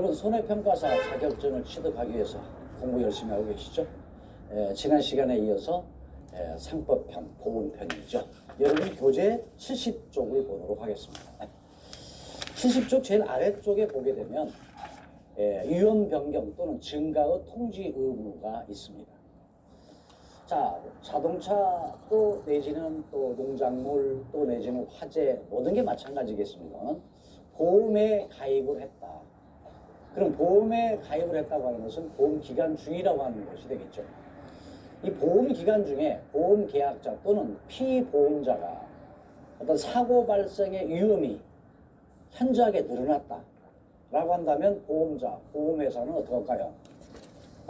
여러분 손해평가사 자격증을 취득하기 위해서 공부 열심히 하고 계시죠? 지난 시간에 이어서 상법편, 보험편이죠. 여러분 교재 70쪽을 보도록 하겠습니다. 70쪽 제일 아래쪽에 보게 되면 유언 변경 또는 증가의 통지 의무가 있습니다. 자, 자동차 또 내지는 또 농작물 또 내지는 화재 모든 게 마찬가지겠습니다. 보험에 가입을 했다. 그럼 보험에 가입을 했다고 하는 것은 보험 기간 중이라고 하는 것이 되겠죠. 이 보험 기간 중에 보험 계약자 또는 피보험자가 어떤 사고 발생의 위험이 현저하게 늘어났다 라고 한다면 보험자, 보험회사는 어떻게 할까요?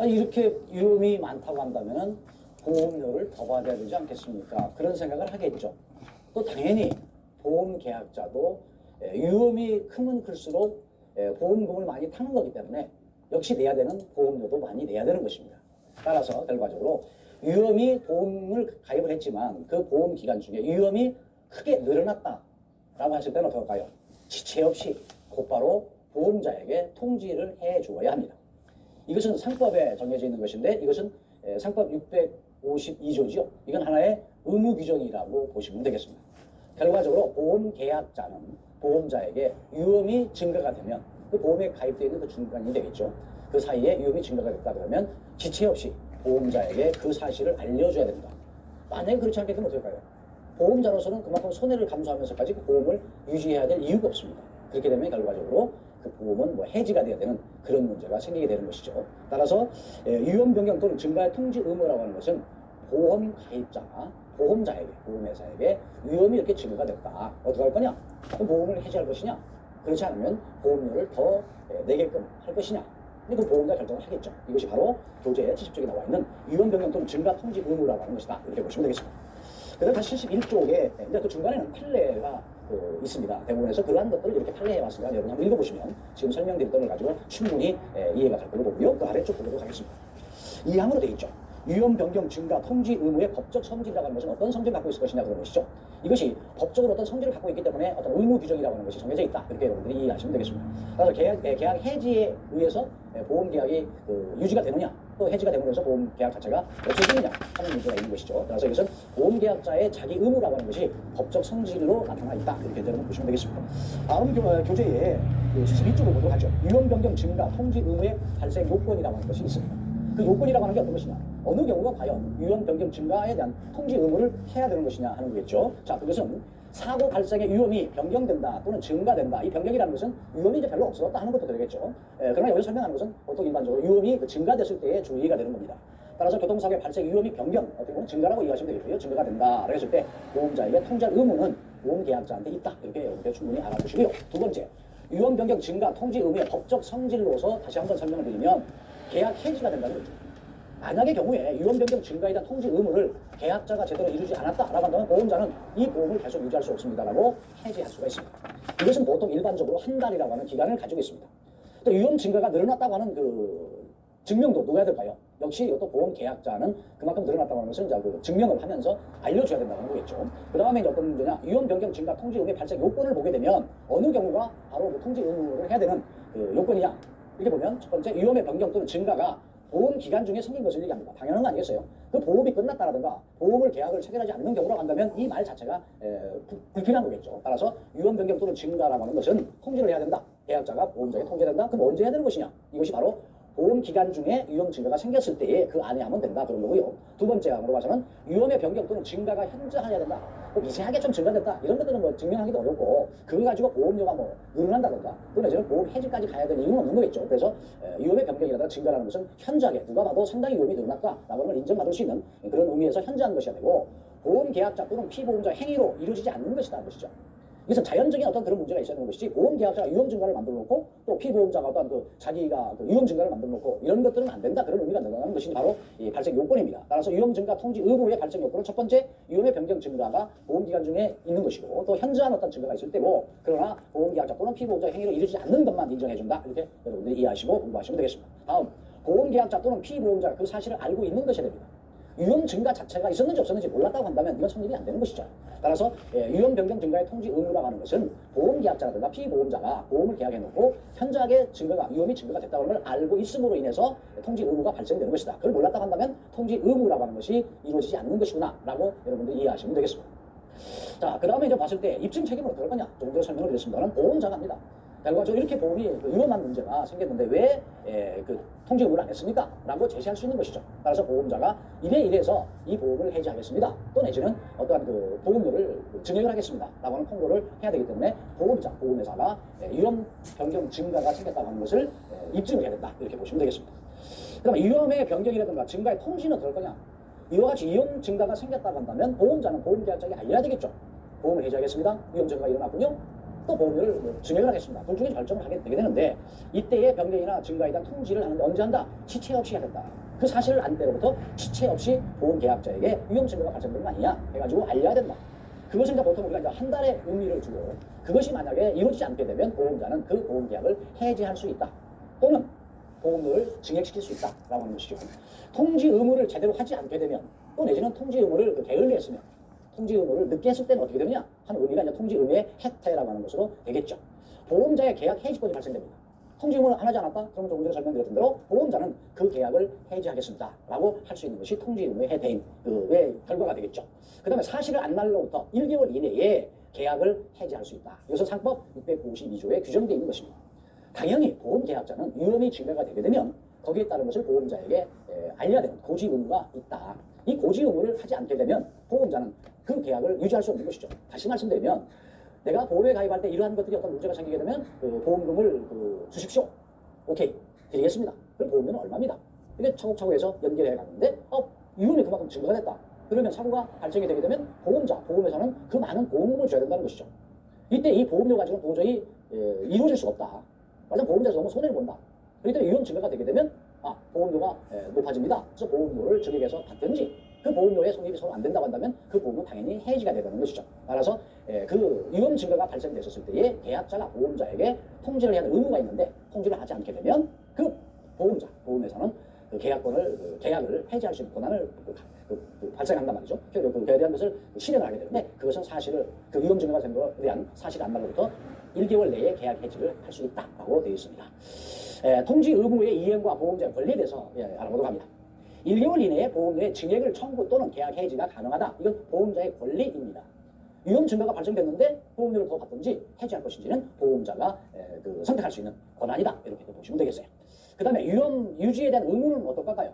이렇게 위험이 많다고 한다면 보험료를 더 받아야 되지 않겠습니까? 그런 생각을 하겠죠. 또 당연히 보험 계약자도 위험이 크면 클수록 보험금을 많이 타는 거기 때문에 역시 내야 되는 보험료도 많이 내야 되는 것입니다. 따라서 결과적으로 위험이 보험을 가입을 했지만 그 보험 기간 중에 위험이 크게 늘어났다라고 했을 때는 어떻게 할까요? 지체 없이 곧바로 보험자에게 통지를 해 주어야 합니다. 이것은 상법에 정해져 있는 것인데 이것은 상법 652조죠. 이건 하나의 의무 규정이라고 보시면 되겠습니다. 결과적으로 보험 계약자는 보험자에게 위험이 증가가 되면 그 보험에 가입되어 있는 그 중간이 되겠죠. 그 사이에 위험이 증가가 됐다 그러면 지체 없이 보험자에게 그 사실을 알려줘야 됩니다. 만약에 그렇지 않게 되면 어떻게 할까요? 보험자로서는 그만큼 손해를 감수하면서까지 그 보험을 유지해야 될 이유가 없습니다. 그렇게 되면 결과적으로 그 보험은 해지가 돼야 되는 그런 문제가 생기게 되는 것이죠. 따라서 위험 변경 또는 증가의 통지 의무라고 하는 것은 보험 가입자가 보험자에게, 보험회사에게 위험이 이렇게 증가가 됐다. 어떻게 할 거냐? 그럼 보험을 해지할 것이냐? 그렇지 않으면 보험료를 더 내게끔 할 것이냐? 근데 그 보험자 결정을 하겠죠. 이것이 바로 교재 70쪽에 나와 있는 위험 변경 또는 증가 통지 의무라고 하는 것이다. 이렇게 보시면 되겠습니다. 그다음 다시 71쪽에 이제 그 중간에는 판례가 있습니다. 대부분에서 그러한 것들을 이렇게 판례해 왔으니까 여러분 한번 읽어보시면 지금 설명드렸던 걸 가지고 충분히 이해가 갈 걸로 보고요. 그 아래쪽 보도록 하겠습니다. 이 항으로 되어 있죠. 위험 변경 증가 통지 의무의 법적 성질이라고 하는 것은 어떤 성질을 갖고 있을 것이냐 그런 것이죠. 이것이 법적으로 어떤 성질을 갖고 있기 때문에 어떤 의무 규정이라고 하는 것이 정해져 있다. 이렇게 여러분들이 이해하시면 되겠습니다. 따라서 계약 해지에 의해서 보험 계약이 유지가 되느냐 또 해지가 되면서 보험 계약 자체가 없어지느냐 하는 문제가 있는 것이죠. 따라서 이것은 보험 계약자의 자기 의무라고 하는 것이 법적 성질로 나타나 있다. 이렇게 여러분 보시면 되겠습니다. 다음 교재에 72쪽을 보도록 하죠. 위험 변경 증가 통지 의무의 발생 요건이라고 하는 것이 있습니다. 그 요건이라고 하는 게 어떤 것이냐? 어느 경우가 과연 위험 변경 증가에 대한 통지 의무를 해야 되는 것이냐 하는 거겠죠. 자, 그것은 사고 발생의 위험이 변경된다 또는 증가된다. 이 변경이라는 것은 위험이 이제 별로 없어졌다 하는 것도 되겠죠. 그러나 여기서 설명하는 것은 보통 일반적으로 위험이 증가됐을 때의 주의가 되는 겁니다. 따라서 교통사고의 발생 위험이 변경, 어떻게 보면 증가라고 이해하시면 되겠고요. 증가가 된다라고 했을 때 보험자에게 통지할 의무는 보험 계약자한테 있다. 이렇게 여러분들 충분히 알아두시고요. 두 번째, 위험 변경 증가 통지 의무의 법적 성질로서 다시 한번 설명을 드리면 계약 해지가 된다는 거죠. 만약의 경우에 위험 변경 증가에 대한 통지 의무를 계약자가 제대로 이루지 않았다라고 한다면 보험자는 이 보험을 계속 유지할 수 없습니다라고 해지할 수가 있습니다. 이것은 보통 일반적으로 한 달이라고 하는 기간을 가지고 있습니다. 또 위험 증가가 늘어났다고 하는 그 증명도 누가 해야 될까요? 역시 이것도 보험 계약자는 그만큼 늘어났다고 하는 것을 이제 증명을 하면서 알려줘야 된다는 거겠죠. 그 다음에 이제 어떤 문제냐? 위험 변경 증가 통지 의무의 발생 요건을 보게 되면 어느 경우가 바로 그 통지 의무를 해야 되는 그 요건이냐? 이렇게 보면 첫 번째 위험의 변경 또는 증가가 보험 기간 중에 생긴 것을 얘기합니다. 당연한 거 아니겠어요? 그 보험이 끝났다라든가 보험을 계약을 체결하지 않는 경우라고 한다면 이 말 자체가 불필요한 거겠죠. 따라서 위험 변경 또는 증가라고 하는 것은 통지를 해야 된다. 계약자가 보험자에게 통지해야 된다. 그럼 언제 해야 되는 것이냐? 이것이 바로 보험 기간 중에 위험 증가가 생겼을 때에 그 안에 하면 된다 그런 거고요. 두 번째 항으로 봐서는 위험의 변경 또는 증가가 현저해야 된다. 미세하게 좀 증가됐다 이런 것들은 증명하기도 어렵고 그거 가지고 보험료가 늘어난다든가 또는 이제는 보험 해지까지 가야 될 이유는 없는 거겠죠. 그래서 위험의 변경이라든가 증가라는 것은 현저하게 누가 봐도 상당히 위험이 늘어났다라고 하는 걸 인정받을 수 있는 그런 의미에서 현저한 것이야 되고 보험 계약자 또는 피보험자 행위로 이루어지지 않는 것이다 것이죠. 이것은 자연적인 어떤 그런 문제가 있어야 되는 것이지 보험 계약자가 위험 증가를 만들어 놓고 또 피보험자가 어떤 자기가 위험 증가를 만들어 놓고 이런 것들은 안 된다 그런 의미가 된다는 것이 바로 이 발생 요건입니다. 따라서 위험 증가 통지 의무의 발생 요건은 첫 번째 위험의 변경 증가가 보험 기간 중에 있는 것이고 또 현저한 어떤 증가가 있을 때고 그러나 보험 계약자 또는 피보험자 행위로 이루어지지 않는 것만 인정해 준다 이렇게 여러분들이 이해하시고 공부하시면 되겠습니다. 다음 보험 계약자 또는 피보험자가 그 사실을 알고 있는 것이 됩니다. 위험 증가 자체가 있었는지 없었는지 몰랐다고 한다면 이건 성립이 안 되는 것이죠. 따라서 위험 변경 증가의 통지 의무라고 하는 것은 보험계약자라든가 피보험자가 보험을 계약해놓고 현저하게 위험이 증가가 됐다는 걸 알고 있음으로 인해서 통지 의무가 발생되는 것이다. 그걸 몰랐다고 한다면 통지 의무라고 하는 것이 이루어지지 않는 것이구나 라고 여러분들 이해하시면 되겠습니다. 자, 그 다음에 이제 봤을 때 입증 책임은 어떻게 할 거냐? 조금 전에 설명을 드렸습니다만 보험자가 합니다. 결과적으로 이렇게 보험이 위험한 문제가 생겼는데 왜 그 통지 의무를 안 했습니까? 라고 제시할 수 있는 것이죠. 따라서 보험자가 이래서 이 보험을 해지하겠습니다. 또 내지는 어떠한 그 보험료를 증액을 하겠습니다. 라고 하는 통보를 해야 되기 때문에 보험회사가 위험 변경 증가가 생겼다고 하는 것을 입증을 해야 된다. 이렇게 보시면 되겠습니다. 그럼 위험의 변경이라든가 증가의 통지는 어떨 거냐? 이와 같이 위험 증가가 생겼다고 한다면 보험자는 보험계약자에게 알려야 되겠죠. 보험을 해지하겠습니다. 위험 증가가 일어났군요. 또 보험료를 증액을 하겠습니다. 둘 중에 결정을 하게 되게 되는데 이때의 변경이나 증가에 대한 통지를 하는데 언제 한다? 지체 없이 해야 된다. 그 사실을 안 때로부터 지체 없이 보험계약자에게 위험 증가가 발생된 거 아니냐 해가지고 알려야 된다. 그것을 이제 보통 우리가 이제 한 달의 의미를 주고 그것이 만약에 이루어지지 않게 되면 보험자는 그 보험계약을 해지할 수 있다. 또는 보험료를 증액시킬 수 있다라고 하는 것이죠. 통지 의무를 제대로 하지 않게 되면 또 내지는 통지 의무를 게을리했으면 통지 의무를 늦게 했을 때는 어떻게 되느냐 하는 의미가 이제 통지 의무의 해태라고 하는 것으로 되겠죠. 보험자의 계약 해지권이 발생됩니다. 통지 의무를 안 하지 않았다? 그러면 조금 전에 설명드렸던 대로 보험자는 그 계약을 해지하겠습니다 라고 할 수 있는 것이 통지 의무의 해태인 그의 결과가 되겠죠. 그 다음에 사실을 안 날로부터 1개월 이내에 계약을 해지할 수 있다. 이것은 상법 652조에 규정되어 있는 것입니다. 당연히 보험계약자는 위험이 증가가 되게 되면 거기에 따른 것을 보험자에게 알려야 되는 고지 의무가 있다. 이 고지 의무를 하지 않게 되면 보험자는 그 계약을 유지할 수 없는 것이죠. 다시 말씀드리면 내가 보험에 가입할 때 이러한 것들이 어떤 문제가 생기게 되면 보험금을 주십시오. 오케이 드리겠습니다. 그럼 보험료는 얼마입니다. 이게 차곡차곡해서 연결해 가는데 위험이 그만큼 증가가 됐다. 그러면 사고가 발생이 되게 되면 보험회사는 그 많은 보험금을 줘야 된다는 것이죠. 이때 이 보험료 가지고는 도저히 이루어질 수가 없다. 맞아, 보험자에서 너무 손해를 본다. 그렇기 때문에 위험 증가가 되게 되면 보험료가 높아집니다. 그래서 보험료를 증액해서 받든지 그 보험료에 성립이 서로 안 된다고 한다면 그 보험은 당연히 해지가 되는 것이죠. 따라서 그 위험 증가가 발생됐었을 때에 계약자가 보험자에게 통지를 해야 하는 의무가 있는데 통지를 하지 않게 되면 그 보험회사는 그 계약을 해지할 수 있는 권한을 발생한단 말이죠. 그에 대한 것을 실행을 하게 되는데 그것은 사실을 그 위험 증가가 된 것에 대한 사실 안 날로부터 1개월 내에 계약 해지를 할 수 있다고 되어 있습니다. 통지 의무의 이행과 보험자의 권리에 대해서 알아보도록 합니다. 1개월 이내에 보험료의 증액을 청구 또는 계약 해지가 가능하다. 이건 보험자의 권리입니다. 위험 증가가 발생됐는데 보험료를 더 받든지 해지할 것인지는 보험자가 선택할 수 있는 권한이다. 이렇게 보시면 되겠어요. 그 다음에 위험 유지에 대한 의무는 어떨까요?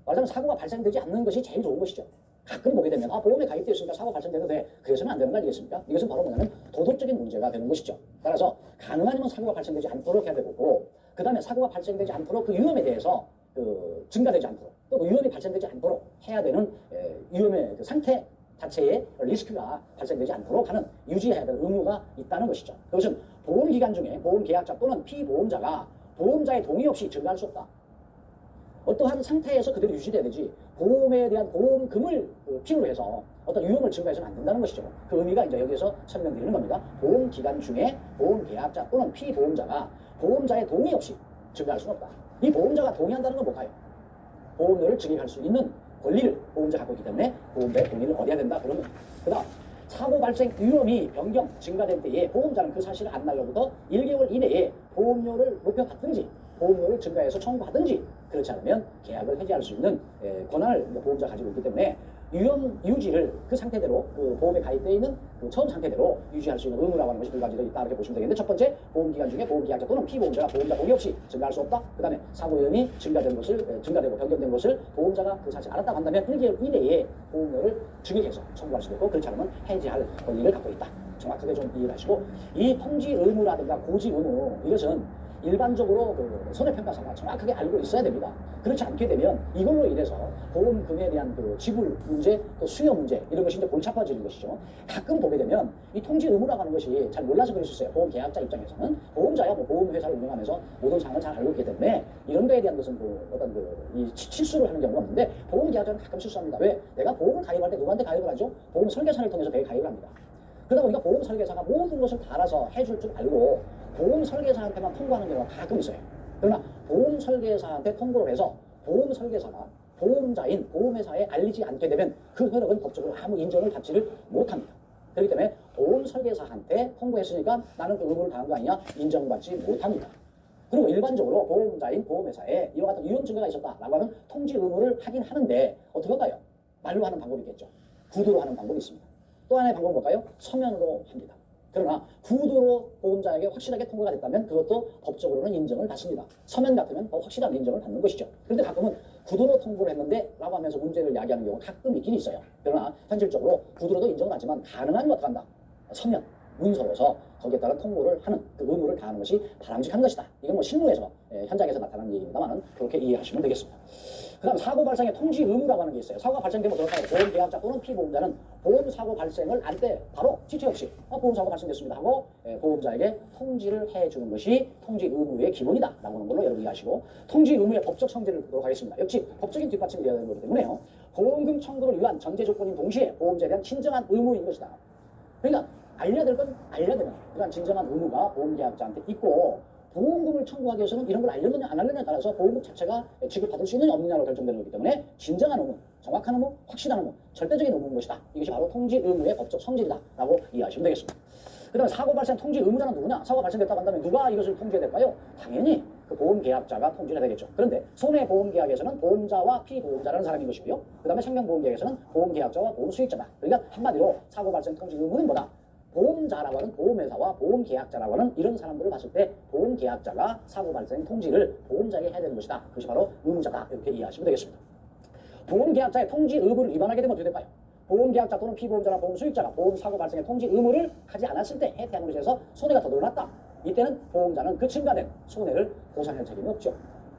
말하자면 사고가 발생되지 않는 것이 제일 좋은 것이죠. 가끔 보게 되면 보험에 가입되어 있으니까 사고 발생되는데 그래서는 안 되는 거 아니겠습니까? 이것은 바로 뭐냐면 도덕적인 문제가 되는 것이죠. 따라서 가능하면 사고가 발생되지 않도록 해야 되고 그 다음에 사고가 발생되지 않도록 그 위험에 대해서 증가되지 않도록 또 그 위험이 발생되지 않도록 해야 되는 위험의 그 상태 자체의 리스크가 발생되지 않도록 하는 유지해야 될 의무가 있다는 것이죠. 그것은 보험기간 중에 보험계약자 또는 피보험자가 보험자의 동의 없이 증가할 수 없다. 어떠한 상태에서 그대로 유지돼야 되지 보험에 대한 보험금을 필요로 해서 어떤 위험을 증가해서는 안 된다는 것이죠. 그 의미가 이제 여기서 설명드리는 겁니다. 보험기간 중에 보험계약자 또는 피보험자가 보험자의 동의 없이 증가할 수는 없다. 이 보험자가 동의한다는 건 뭘까요? 보험료를 증액할 수 있는 권리를 보험자가 갖고 있기 때문에 보험자의 동의를 얻어야 된다. 그러면 그 다음 사고 발생 위험이 변경 증가된 때에 보험자는 그 사실을 안 날로부터 1개월 이내에 보험료를 높여받든지 보험료를 증가해서 청구하든지 그렇지 않으면 계약을 해지할 수 있는 권한을 보험자가 가지고 있기 때문에 위험 유지를 그 상태대로 그 보험에 가입되어 있는 그 처음 상태대로 유지할 수 있는 의무라고 하는 것이 두 가지가 있다 이렇게 보시면 되겠는데 첫 번째 보험기간 중에 보험계약자 또는 피보험자가 보험자 동의 없이 증가할 수 없다. 그 다음에 사고 위험이 증가되고 변경된 것을 보험자가 그 사실 알았다고 한다면 1개월 이내에 보험료를 증액해서 청구할 수도 있고 그렇지 않으면 해지할 권리를 갖고 있다. 정확하게 좀 이해하시고 이 통지 의무라든가 고지 의무 이것은 일반적으로 그 손해평가사가 정확하게 알고 있어야 됩니다. 그렇지 않게 되면 이걸로 인해서 보험금에 대한 그 지불 문제, 또 수요 문제 이런 것이 이제 골치 아파지는 것이죠. 가끔 보게 되면 이 통지 의무라고 하는 것이 잘 몰라서 그럴 수 있어요. 보험 계약자 입장에서는 보험자야 뭐 보험회사를 운영하면서 모든 상황을 잘 알고 있기 때문에 이런 거에 대한 것은 이 실수를 하는 경우가 없는데 보험 계약자는 가끔 실수합니다. 왜? 내가 보험을 가입할 때 누구한테 가입을 하죠? 보험 설계사를 통해서 내가 가입을 합니다. 그러다 보니까 보험 설계사가 모든 것을 다 알아서 해줄 줄 알고 보험 설계사한테만 통보하는 경우가 가끔 있어요. 그러나 보험 설계사한테 통보를 해서 보험 설계사가 보험자인 보험회사에 알리지 않게 되면 그 효력은 법적으로 아무 인정을 받지를 못합니다. 그렇기 때문에 보험 설계사한테 통보했으니까 나는 그 의무를 다한 거 아니냐 인정받지 못합니다. 그리고 일반적으로 보험자인 보험회사에 이와 같은 유용 증거가 있었다라고 하면 통지 의무를 하긴 하는데 어떻게 할까요? 말로 하는 방법이 있겠죠. 구두로 하는 방법이 있습니다. 또 하나의 방법은 뭘까요? 서면으로 합니다. 그러나 구두로 보험자에게 확실하게 통보가 됐다면 그것도 법적으로는 인정을 받습니다. 서면 같으면 확실한 인정을 받는 것이죠. 그런데 가끔은 구두로 통보를 했는데 라고 하면서 문제를 야기하는 경우가 가끔 있긴 있어요. 그러나 현실적으로 구두로도 인정을 받지만 가능한 것 한다. 서면, 문서로서 거기에 따라 통보를 하는 그 의무를 다하는 것이 바람직한 것이다. 이건 뭐 실무에서 현장에서 나타나는 얘기입니다만 그렇게 이해하시면 되겠습니다. 그 다음 사고 발생의 통지 의무라고 하는 게 있어요. 사고가 발생되면 어떨까요? 보험계약자 또는 피보험자는 보험사고 발생을 알 때 바로 지체 없이 보험사고 발생됐습니다 하고 보험자에게 통지를 해주는 것이 통지 의무의 기본이다 라고 하는 걸로 여러분 이해하시고 통지 의무의 법적 성질을 보도록 하겠습니다. 역시 법적인 뒷받침이 되어야 되는 거기 때문에요. 보험금 청구를 위한 전제 조건인 동시에 보험자에 대한 진정한 의무인 것이다. 그러니까 알려야 될 건 알려야 되는 그러니까 진정한 의무가 보험계약자한테 있고 보험금을 청구하기 위해서는 이런 걸 알려느냐 안 알려느냐에 따라서 보험금 자체가 지급받을 수 있느냐 없느냐로 결정되는 거기 때문에 진정한 의무, 정확한 의무, 확실한 의무, 절대적인 의무인 것이다. 이것이 바로 통지 의무의 법적 성질이다 라고 이해하시면 되겠습니다. 그 다음에 사고 발생 통지 의무자는 누구냐? 사고가 발생됐다고 한다면 누가 이것을 통지해야 될까요? 당연히 그 보험계약자가 통지를 해야 되겠죠. 그런데 손해보험계약에서는 보험자와 피보험자라는 사람인 것이고요. 그 다음에 생명보험계약에서는 보험계약자와 보험수익자다. 그러니까 한마디로 사고 발생 통지 의무는 뭐다? 보험자라고 하는 보험회사와 보험계약자라고 하는 이런 사람들을 봤을 때 보험계약자가 사고 발생 통지를 보험자에게 해야 되는 것이다. 그것이 바로 의무자다. 이렇게 이해하시면 되겠습니다. 보험계약자의 통지 의무를 위반하게 되면 어떻게 될까요? 보험계약자 또는 피보험자나 보험수익자가 보험사고 발생의 통지 의무를 하지 않았을 때 해태한 것에 대해서 손해가 더 늘어났다. 이때는 보험자는 그 증가된 손해를 보상할 책임이 없죠.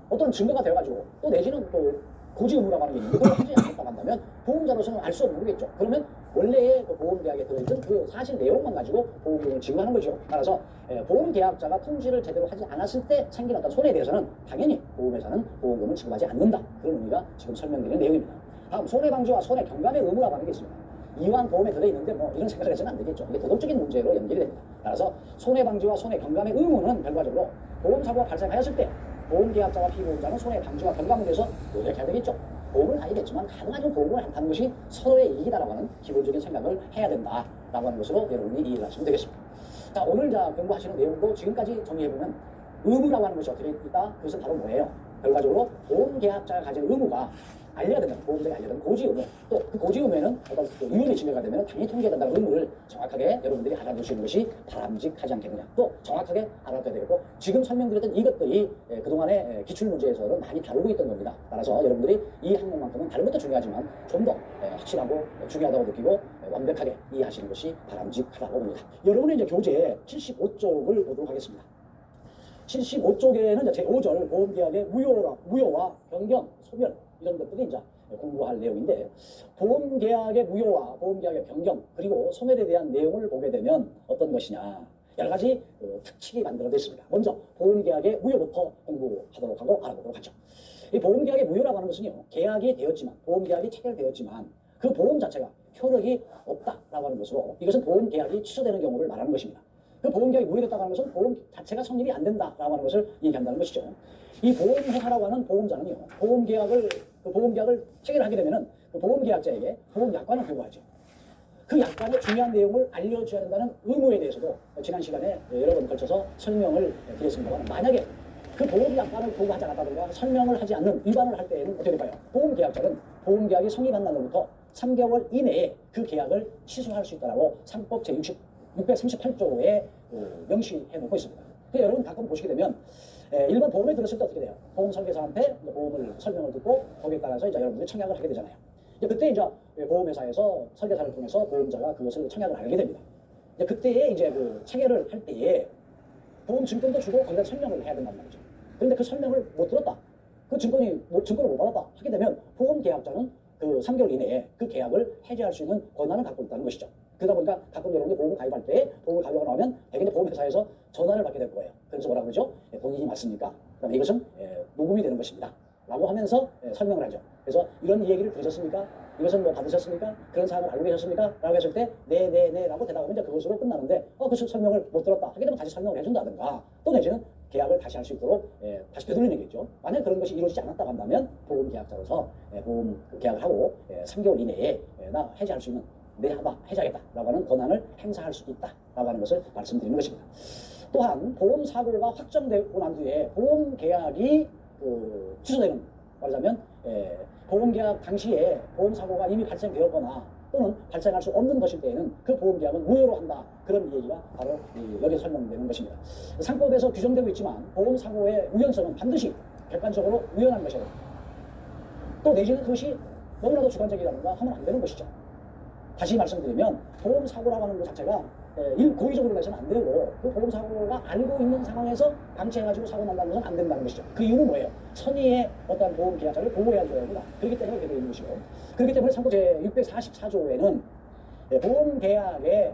어떤 증거가 되어가지고 또 내지는 또 고지 의무라고 하는 게 있는데 그걸 하지 않았다고 한다면 보험자로서는 알 수 없는 거겠죠. 그러면 원래의 그 보험계약에 들어있던 그 사실 내용만 가지고 보험금을 지급하는 거죠. 따라서 보험계약자가 통지를 제대로 하지 않았을 때 생긴 어떤 손해에 대해서는 당연히 보험회사는 보험금을 지급하지 않는다. 그런 의미가 지금 설명드리는 내용입니다. 다음 손해방지와 손해경감의 의무라고 하는 게 있습니다. 이완 보험에 들어있는데 뭐 이런 생각을 해서는 안 되겠죠. 이게 도덕적인 문제로 연결이 됩니다. 따라서 손해방지와 손해경감의 의무는 결과적으로 보험사고가 발생하였을 때 보험계약자와 피보험자는 손해방지와 경감에 대해서 노력해야 되겠죠. 보험은 아니겠지만 가능하면 보험을 한다는 것이 서로의 이익이다라고 하는 기본적인 생각을 해야 된다라고 하는 것으로 여러분이 이해를 하시면 되겠습니다. 자, 오늘 공부하시는 내용도 지금까지 정리해보면 의무라고 하는 것이 어떻게 있다? 그것은 바로 뭐예요? 결과적으로 보험계약자가 가진 의무가 알려야 된다. 보험자가 알려야 되는 고지 의무. 또 그 고지 의무에는 어떤 위험이 증가가 되면 당연히 통지해야 된다는 의무를 정확하게 여러분들이 알아두시는 것이 바람직하지 않겠느냐. 또 정확하게 알아둬야 되겠고 지금 설명드렸던 이것들이 그동안의 기출문제에서는 많이 다루고 있던 겁니다. 따라서 여러분들이 이 항목만큼은 다른 것도 중요하지만 좀 더 확실하고 중요하다고 느끼고 완벽하게 이해하시는 것이 바람직하다고 봅니다. 여러분의 이제 교재 75쪽을 보도록 하겠습니다. 75쪽에는 제5절 보험계약의 무효와 변경, 소멸 이런 것들이 이제 공부할 내용인데 보험계약의 무효와 보험계약의 변경 그리고 소멸에 대한 내용을 보게 되면 어떤 것이냐 여러 가지 특칙이 만들어져 있습니다. 먼저 보험계약의 무효부터 공부하도록 하고 알아보도록 하죠. 이 보험계약의 무효라고 하는 것은요 계약이 되었지만 보험계약이 체결되었지만 그 보험 자체가 효력이 없다라고 하는 것으로 이것은 보험계약이 취소되는 경우를 말하는 것입니다. 그 보험계약이 무효됐다고 하는 것은 보험 자체가 성립이 안 된다라고 하는 것을 얘기한다는 것이죠. 이 보험회사라고 하는 보험자는요 보험계약을 체결하게 되면은 그 보험계약자에게 보험약관을 요구하죠. 그 약관의 중요한 내용을 알려줘야 된다는 의무에 대해서도 지난 시간에 여러 번 걸쳐서 설명을 드렸습니다만 만약에 그 보험약관을 보고하지 않았다든가 설명을 하지 않는 위반을 할 때에는 어떻게 될까요? 보험계약자는 보험계약이 성립한 날로부터 3개월 이내에 그 계약을 취소할 수 있다라고 상법 제638조에 명시해 놓고 있습니다. 그래서 여러분 가끔 보시게 되면 일반 보험에 들었을 때 어떻게 돼요? 보험 설계사한테 보험을 설명을 듣고 거기에 따라서 이제 여러분들이 청약을 하게 되잖아요. 그때 이제 보험회사에서 설계사를 통해서 보험자가 그것을 청약을 하게 됩니다. 그때에 이제 그 체결을 할 때에 보험 증권도 주고 거기다 설명을 해야 된단 말이죠. 그런데 그 설명을 못 들었다. 그 증권을 못 받았다 하게 되면 보험 계약자는 그 3개월 이내에 그 계약을 해지할 수 있는 권한을 갖고 있다는 것이죠. 그러다 보니까 가끔 여러분이 보험을 가입할 때 보험을 가입하고 나오면 대개 보험회사에서 전화를 받게 될 거예요. 그래서 뭐라고 그러죠? 본인이 맞습니까? 그다음에 이것은 녹음이 되는 것입니다. 라고 하면서 설명을 하죠. 그래서 이런 얘기를 들으셨습니까? 이것은 뭐 받으셨습니까? 그런 사항을 알고 계셨습니까? 라고 했을 때 네네네 라고 대답하면 이제 그것으로 끝나는데 그 설명을 못 들었다 하게 되면 다시 설명을 해준다든가 또 내지는 계약을 다시 할 수 있도록 다시 되돌리는 거겠죠. 만약 그런 것이 이루어지지 않았다고 한다면 보험 계약자로서 보험 계약을 하고 3개월 이내에 나 해지할 수 있는 내가 해지하겠다라고 하는 권한을 행사할 수 있다라고 하는 것을 말씀드리는 것입니다. 또한 보험 사고가 확정되고 난 뒤에 보험 계약이 취소되는, 말하자면 보험 계약 당시에 보험 사고가 이미 발생되었거나 또는 발생할 수 없는 것일 때에는 그 보험 계약은 무효로 한다, 그런 얘기가 바로 여기에 설명되는 것입니다. 상법에서 규정되고 있지만 보험 사고의 우연성은 반드시 객관적으로 우연한 것이고 또 내지는 그것이 너무나도 주관적이라든가 하면 안 되는 것이죠. 다시 말씀드리면 보험 사고라고 하는 것 자체가 고의적으로 해서는 안 되고 그 보험 사고가 알고 있는 상황에서 방치해가지고 사고 난다는 것은 안 된다는 것이죠. 그 이유는 뭐예요? 선의의 어떤 보험 계약자를 보호해야 줘야 합니다. 그렇기 때문에 그렇게 되어 있는 것이고, 그렇기 때문에 참고 제644조에는 보험 계약의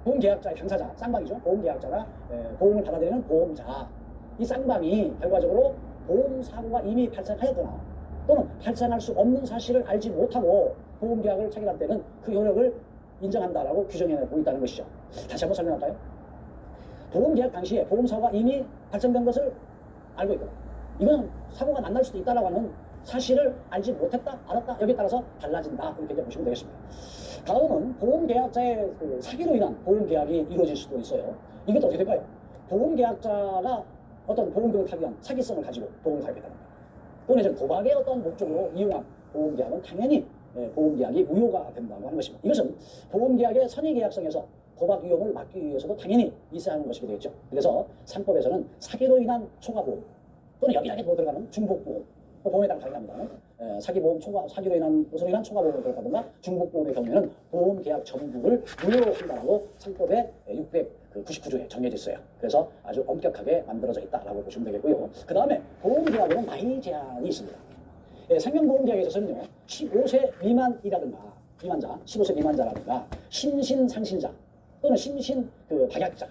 보험 계약자의 당사자, 쌍방이죠. 보험 계약자가 보험을 받아들이는 보험자, 이 쌍방이 결과적으로 보험 사고가 이미 발생하였거나 또는 발생할 수 없는 사실을 알지 못하고 보험 계약을 체결할 때는 그 효력을 인정한다라고 규정해내고 있다는 것이죠. 다시 한번 설명할까요? 보험 계약 당시에 보험 사고가 이미 발생된 것을 알고 있거나 이건 사고가 날 수도 있다라고 하는 사실을 알지 못했다, 알았다, 여기에 따라서 달라진다, 이렇게 보시면 되겠습니다. 다음은 보험 계약자의 사기로 인한 보험 계약이 이루어질 수도 있어요. 이것도 어떻게 될까요? 보험 계약자가 어떤 보험금을 타기 위한 사기성을 가지고 보험을 가입했다는 거예요. 또는 도박의 어떤 목적으로 이용한 보험 계약은 당연히 보험 계약이 무효가 된다고 하는 것입니다. 이것은 보험 계약의 선의 계약성에서 도박 위험을 막기 위해서도 당연히 있어야 하는 것이 되겠죠. 그래서 상법에서는 사기로 인한 초과보험 또는 여기저기 들어가는 중복보험, 보험에 따라 다릅니다. 사기보험 사기로 인한 것으로 인한 초과보험을 들어가든가 중복보험의 경우에는 보험 계약 전부를 무효로 한다라고 상법의 699조에 정해져 있어요. 그래서 아주 엄격하게 만들어져 있다라고 보시면 되겠고요. 그 다음에 보험 계약에는 나이 제한이 있습니다. 생명보험 계약에 있어서는요, 15세 미만이라든가 미만자, 15세 미만자라든가 심신상실자 또는 심신 박약자,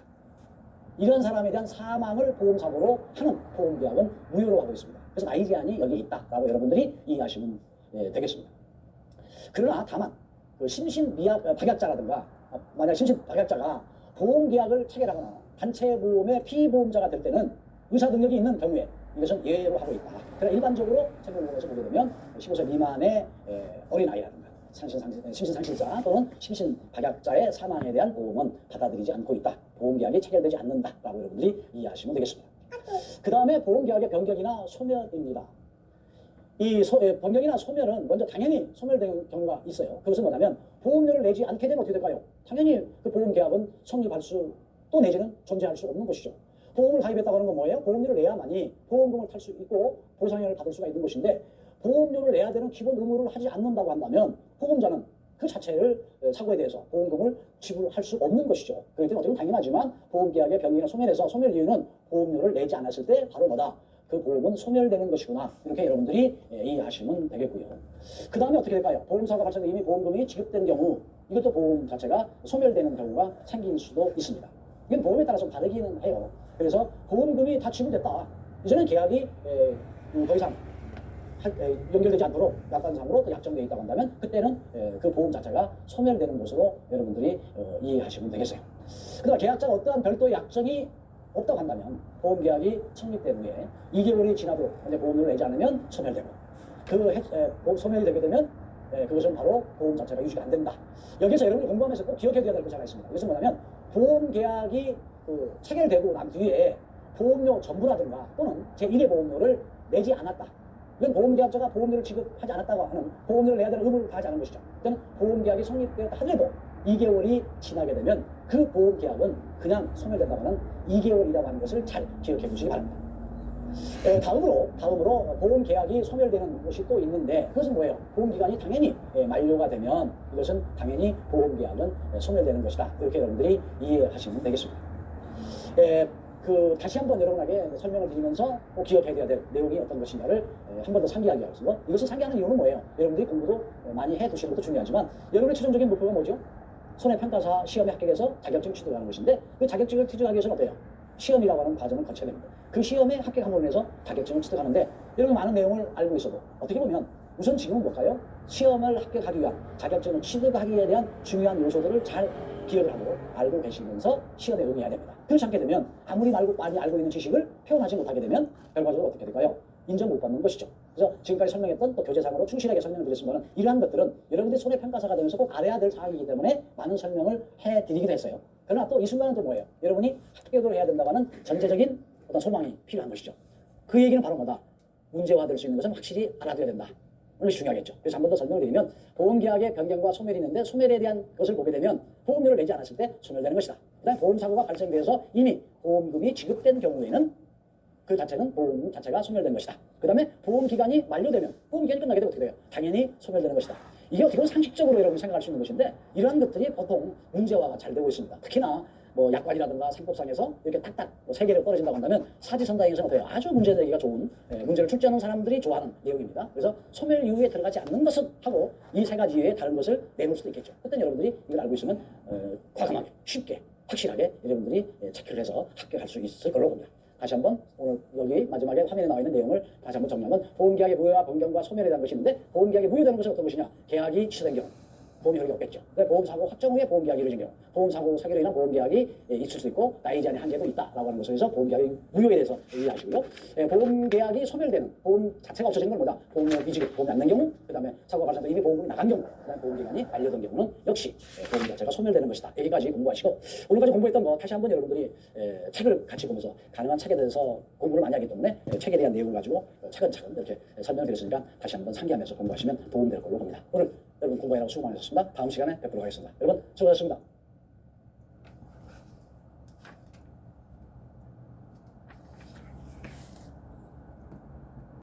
이런 사람에 대한 사망을 보험사고로 하는 보험 계약은 무효로 하고 있습니다. 그래서 나이 제한이 여기에 있다라고 여러분들이 이해하시면 되겠습니다. 그러나 다만 심신 박약자라든가 만약 심신 박약자가 보험 계약을 체결하거나 단체 보험의 피보험자가 될 때는 의사 능력이 있는 경우에 이것은 예외로 하고 있다. 그러나 일반적으로 생명보험에서 보게 되면 15세 미만의 어린아이라든가 심신상실자 또는 심신박약자의 사망에 대한 보험은 받아들이지 않고 있다. 보험계약이 체결되지 않는다라고 여러분들이 이해하시면 되겠습니다. 그 다음에 보험계약의 변경이나 소멸입니다. 이 변경이나 소멸은 먼저 당연히 소멸되는 경우가 있어요. 그것은 뭐냐면 보험료를 내지 않게 되면 어떻게 될까요? 당연히 그 보험계약은 성립할 수 또 내지는 존재할 수 없는 것이죠. 보험을 가입했다고 하는 건 뭐예요? 보험료를 내야만이 보험금을 탈 수 있고 보상을 받을 수가 있는 것인데 보험료를 내야 되는 기본 의무를 하지 않는다고 한다면 보험자는 그 자체를 사고에 대해서 보험금을 지불할 수 없는 것이죠. 그렇기 때문에 어떻게 보면 당연하지만 보험계약의 변경이나 소멸에서 소멸 이유는 보험료를 내지 않았을 때 바로 뭐다? 그 보험은 소멸되는 것이구나. 이렇게 여러분들이 이해하시면 되겠고요. 그 다음에 어떻게 될까요? 보험사고가 발생돼 이미 보험금이 지급된 경우 이것도 보험 자체가 소멸되는 경우가 생길 수도 있습니다. 이건 보험에 따라서 다르기는 해요. 그래서 보험금이 다 지불됐다. 이제는 계약이 더 이상 연결되지 않도록 약관상으로 약정되어 있다고 한다면 그때는 그 보험 자체가 소멸되는 것으로 여러분들이 이해하시면 되겠어요. 그러나 계약자가 어떠한 별도의 약정이 없다고 한다면 보험계약이 성립된 후에 2개월이 지나도 보험료를 내지 않으면 소멸되고 소멸이 되게 되면 그것은 바로 보험 자체가 유지가 안 된다. 여기서 여러분이 공부하면서 꼭 기억해둬야 될 것이 하나 있습니다. 이것은 뭐냐면 보험계약이 체결되고 난 뒤에 보험료 전부라든가 또는 제1의 보험료를 내지 않았다. 이건 보험계약자가 보험료를 지급하지 않았다고 하는 보험료를 내야 되는 의무를 다하지 않은 것이죠. 그러니까 보험계약이 성립되었다 하더라도 2개월이 지나게 되면 그 보험계약은 그냥 소멸된다고 하는 2개월이라고 하는 것을 잘 기억해 두시기 바랍니다. 다음으로 보험계약이 소멸되는 것이 또 있는데 그것은 뭐예요? 보험기간이 당연히 만료가 되면 이것은 당연히 보험계약은 소멸되는 것이다. 이렇게 여러분들이 이해하시면 되겠습니다. 다시 한번 여러분에게 설명을 드리면서 꼭 기억해야 될 내용이 어떤 것인가를 한 번 더 상기하기 위해서 이것을 상기하는 이유는 뭐예요? 여러분들이 공부도 많이 해두시는 것도 중요하지만 여러분의 최종적인 목표가 뭐죠? 손해평가사 시험에 합격해서 자격증 취득하는 것인데 그 자격증을 취득하기 위해서는 어때요? 시험이라고 하는 과정을 거쳐야 됩니다. 그 시험에 합격함으로 인해서 자격증을 취득하는데 여러분 많은 내용을 알고 있어도 어떻게 보면 우선 지금은 뭘까요? 시험을 합격하기 위한 자격증을 취득하기에 대한 중요한 요소들을 잘 기억을 하고 알고 계시면서 시험에 응해야 됩니다. 그렇지 않게 되면 아무리 많이 알고 있는 지식을 표현하지 못하게 되면 결과적으로 어떻게 될까요? 인정 못 받는 것이죠. 그래서 지금까지 설명했던 또 교재상으로 충실하게 설명을 드렸습니다만 이러한 것들은 여러분들이 손해평가사가 되면서 꼭 알아야 될 사항이기 때문에 많은 설명을 해드리기도 했어요. 그러나 또 이 순간은 또 뭐예요? 여러분이 합격을 해야 된다고 하는 전제적인 어떤 소망이 필요한 것이죠. 그 얘기는 바로 뭐다? 문제화될 수 있는 것은 확실히 알아둬야 된다. 이것이 중요하겠죠. 그래서 한 번 더 설명을 드리면 보험계약의 변경과 소멸이 있는데 소멸에 대한 것을 보게 되면 보험료를 내지 않았을 때 소멸되는 것이다. 그 다음에 보험사고가 발생돼서 이미 보험금이 지급된 경우에는 그 자체는 보험 자체가 소멸된 것이다. 그 다음에 보험기간이 만료되면 보험기간이 끝나게 되면 어떻게 돼요? 당연히 소멸되는 것이다. 이게 어떻게 보면 상식적으로 여러분이 생각할 수 있는 것인데 이러한 것들이 보통 문제화가 잘 되고 있습니다. 특히나 뭐 약관이라든가 상법상에서 이렇게 딱딱 세 개를 떨어진다고 한다면 사지선다행에서는 어때요? 아주 문제 내기가 좋은 문제를 출제하는 사람들이 좋아하는 내용입니다. 그래서 소멸 이후에 들어가지 않는 것은 하고 이 세 가지 이외에 다른 것을 내놓을 수도 있겠죠. 그때 여러분들이 이걸 알고 있으면 과감하게 쉽게 확실하게 여러분들이 체크를 해서 합격할 수 있을 걸로 봅니다. 다시 한번 오늘 여기 마지막에 화면에 나와 있는 내용을 다시 한번 정리하면 보험계약의 무효와 변경과 소멸에 대한 것이 있는데 보험계약이 무효되는 것은 어떤 것이냐? 계약이 취소된 경우 보험이 효력이 없겠죠. 보험사고 확정 후에 보험계약이 이루어진 경우 보험사고 사기로 인한 보험계약이 있을 수 있고 나이 제한의 한계도 있다라고 하는 것에서 보험계약의 무효에 대해서 이해하시고요. 보험계약이 소멸되는 보험 자체가 없어지는 건 뭐다? 보험료 미지급 보험이 안 난 경우 그 다음에 사고가 발생해서 이미 보험금이 나간 경우 그 다음에 보험기간이 만료된 경우는 역시 보험 자체가 소멸되는 것이다. 여기까지 공부하시고 오늘까지 공부했던 거 다시 한번 여러분들이 책을 같이 보면서 가능한 책에 대해서 공부를 많이 하기 때문에 책에 대한 내용을 가지고 차근차근 이렇게 설명을 드렸으니까 다시 한번 상기하면서 공부하시면 도움될 걸로 봅니다. 오늘 여러분 공부하느라고 수고 많으셨습니다. 다음 시간에 뵙도록 하겠습니다. 여러분 수고하셨습니다.